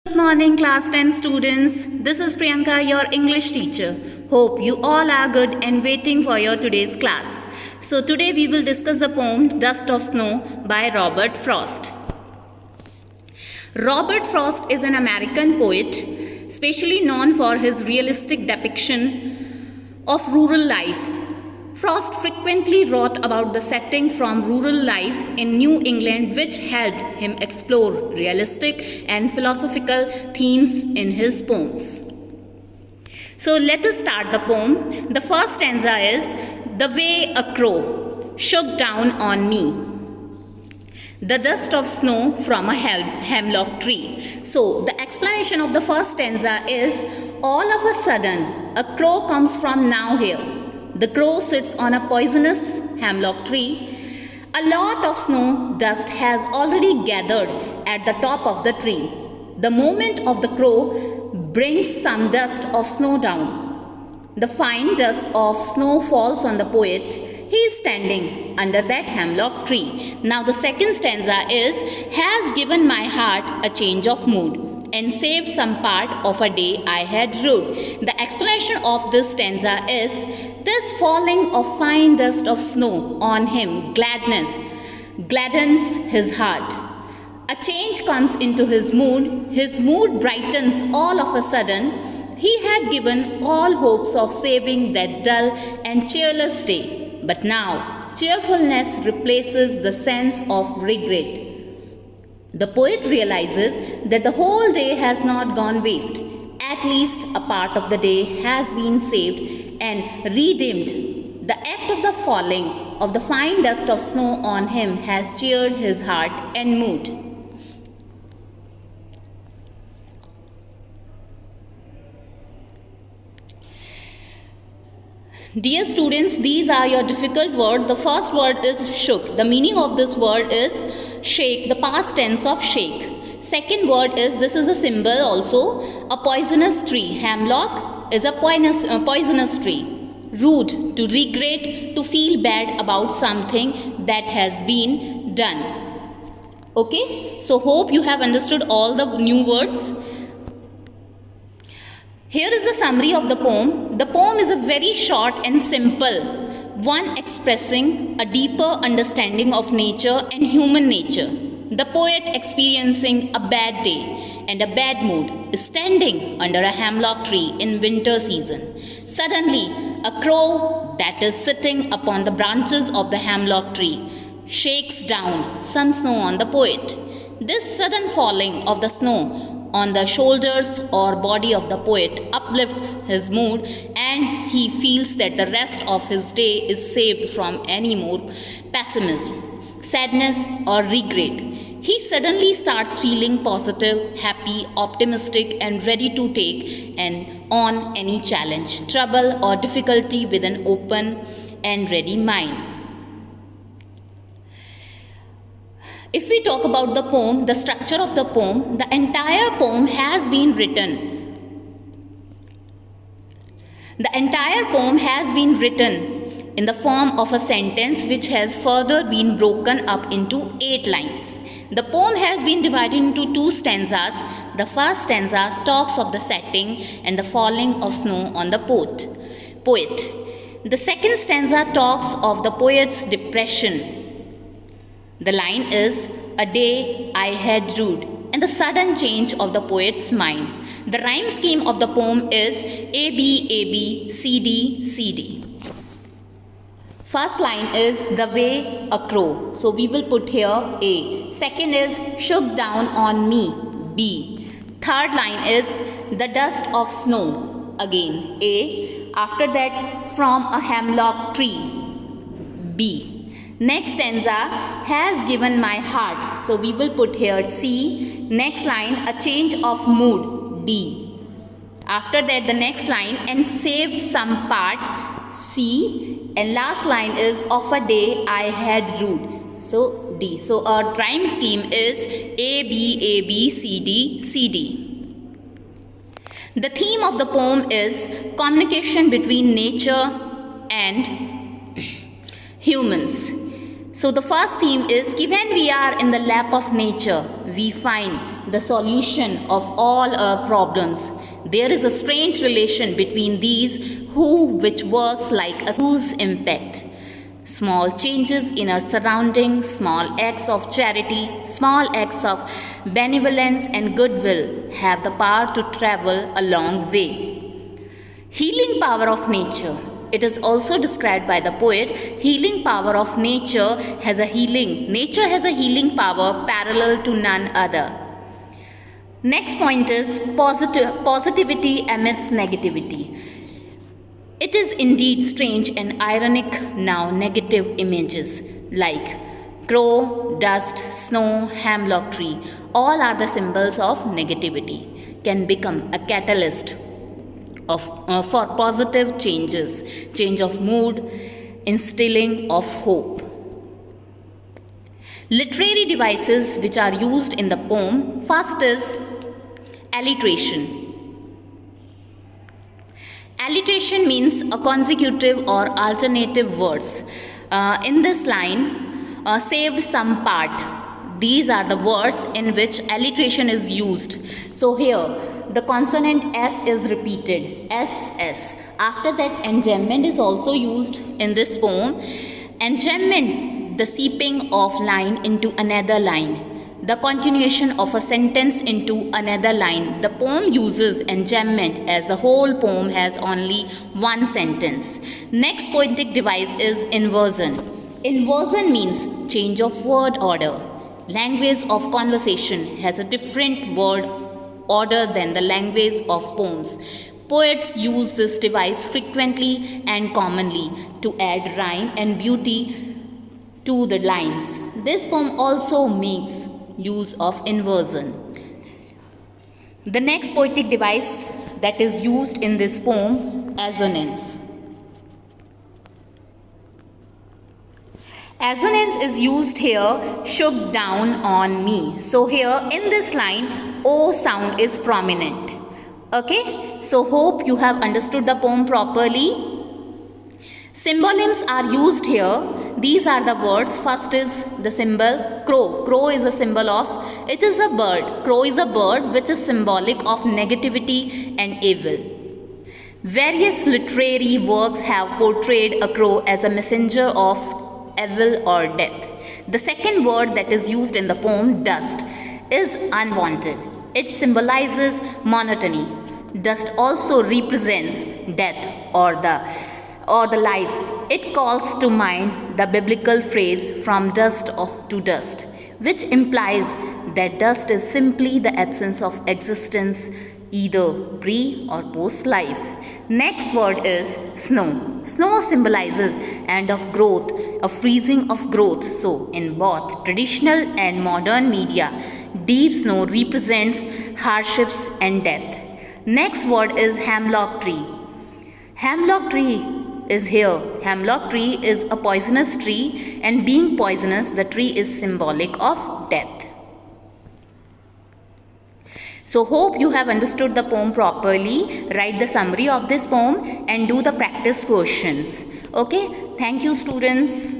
Good morning, class 10 students. This is Priyanka, your English teacher. Hope you all are good and waiting for your today's class. So, today we will discuss the poem Dust of Snow by Robert Frost. Robert Frost is an American poet, specially known for his realistic depiction of rural life. Frost frequently wrote about the setting from rural life in New England, which helped him explore realistic and philosophical themes in his poems. So let us start the poem. The first stanza is, "The way a crow shook down on me, the dust of snow from a hemlock tree." So the explanation of the first stanza is, all of a sudden a crow comes from now here. The crow sits on a poisonous hemlock tree. A lot of snow dust has already gathered at the top of the tree. The moment of the crow brings some dust of snow down. The fine dust of snow falls on the poet. He is standing under that hemlock tree. Now the second stanza is, "Has given my heart a change of mood and saved some part of a day I had rued." The explanation of this stanza is, this falling of fine dust of snow on him gladdens his heart. A change comes into his mood brightens all of a sudden. He had given all hopes of saving that dull and cheerless day, but now cheerfulness replaces the sense of regret. The poet realizes that the whole day has not gone waste. At least a part of the day has been saved and redeemed. The act of the falling of the fine dust of snow on him has cheered his heart and mood. Dear students, these are your difficult words. The first word is shook. The meaning of this word is shake, the past tense of shake. Second word is, this is a symbol also, a poisonous tree. Hemlock is a poisonous tree. Rude, to regret, to feel bad about something that has been done. Okay, so hope you have understood all the new words. Here is the summary of the poem. The poem is a very short and simple one, expressing a deeper understanding of nature and human nature. The poet, experiencing a bad day and a bad mood, is standing under a hemlock tree in winter season. Suddenly, a crow that is sitting upon the branches of the hemlock tree shakes down some snow on the poet. This sudden falling of the snow on the shoulders or body of the poet uplifts his mood, and he feels that the rest of his day is saved from any more pessimism, sadness, or regret. He suddenly starts feeling positive, happy, optimistic, and ready to take on any challenge, trouble, or difficulty with an open and ready mind. If we talk about the poem, the structure of the poem, the entire poem has been written. The entire poem has been written in the form of a sentence which has further been broken up into 8 lines. The poem has been divided into 2 stanzas. The first stanza talks of the setting and the falling of snow on the poet. The second stanza talks of the poet's depression. The line is, "A day I had rued," and the sudden change of the poet's mind. The rhyme scheme of the poem is A B A B C D C D. First line is, "The way a crow." So we will put here A. Second is, "Shook down on me," B. Third line is, "The dust of snow," again A. After that, "From a hemlock tree," B. Next stanza, "Has given my heart," so we will put here C. Next line, "A change of mood," D. After that, the next line, "and saved some part," C. And last line is, "of a day I had rued," so D. So our rhyme scheme is A B C D C D. The theme of the poem is communication between nature and humans. So the first theme is कि when we are in the lap of nature, we find the solution of all our problems. There is a strange relation between these which works like a whose impact. Small changes in our surroundings, small acts of charity, small acts of benevolence and goodwill have the power to travel a long way. Healing power of nature. It is also described by the poet, healing power of nature has a healing power parallel to none other. Next point is positivity amidst negativity. It is indeed strange and ironic now negative images like crow, dust, snow, hemlock tree, all are the symbols of negativity, can become a catalyst for positive change of mood, instilling of hope. Literary devices which are used in the poem. First is alliteration. Alliteration means a consecutive or alternative words. In this line, saved some part. These are the words in which alliteration is used. So here, the consonant S is repeated, SS. After that, enjambment is also used in this poem. Enjambment, the seeping of line into another line, the continuation of a sentence into another line. The poem uses enjambment as the whole poem has only one sentence. Next poetic device is inversion. Inversion means change of word order. Language of conversation has a different word order than the language of poems. Poets use this device frequently and commonly to add rhyme and beauty to the lines. This poem also makes use of inversion. The next poetic device that is used in this poem, assonance. Assonance is used here, shook down on me. So here in this line, O sound is prominent. Okay, so hope you have understood the poem properly. Symbolisms are used here. These are the words. First is the symbol crow. Crow is a symbol of, it is a bird. Crow is a bird which is symbolic of negativity and evil. Various literary works have portrayed a crow as a messenger of evil or death. The second word that is used in the poem, dust, is unwanted. It symbolizes monotony. Dust also represents death or the life. It calls to mind the biblical phrase from dust to dust, which implies that dust is simply the absence of existence, either pre or post life. Next word is snow. Snow symbolizes end of growth, a freezing of growth. So in both traditional and modern media, deep snow represents hardships and death. Next word is hemlock tree. Hemlock tree is here. Hemlock tree is a poisonous tree, and being poisonous, the tree is symbolic of death. So hope you have understood the poem properly. Write the summary of this poem and do the practice questions. Okay, thank you students.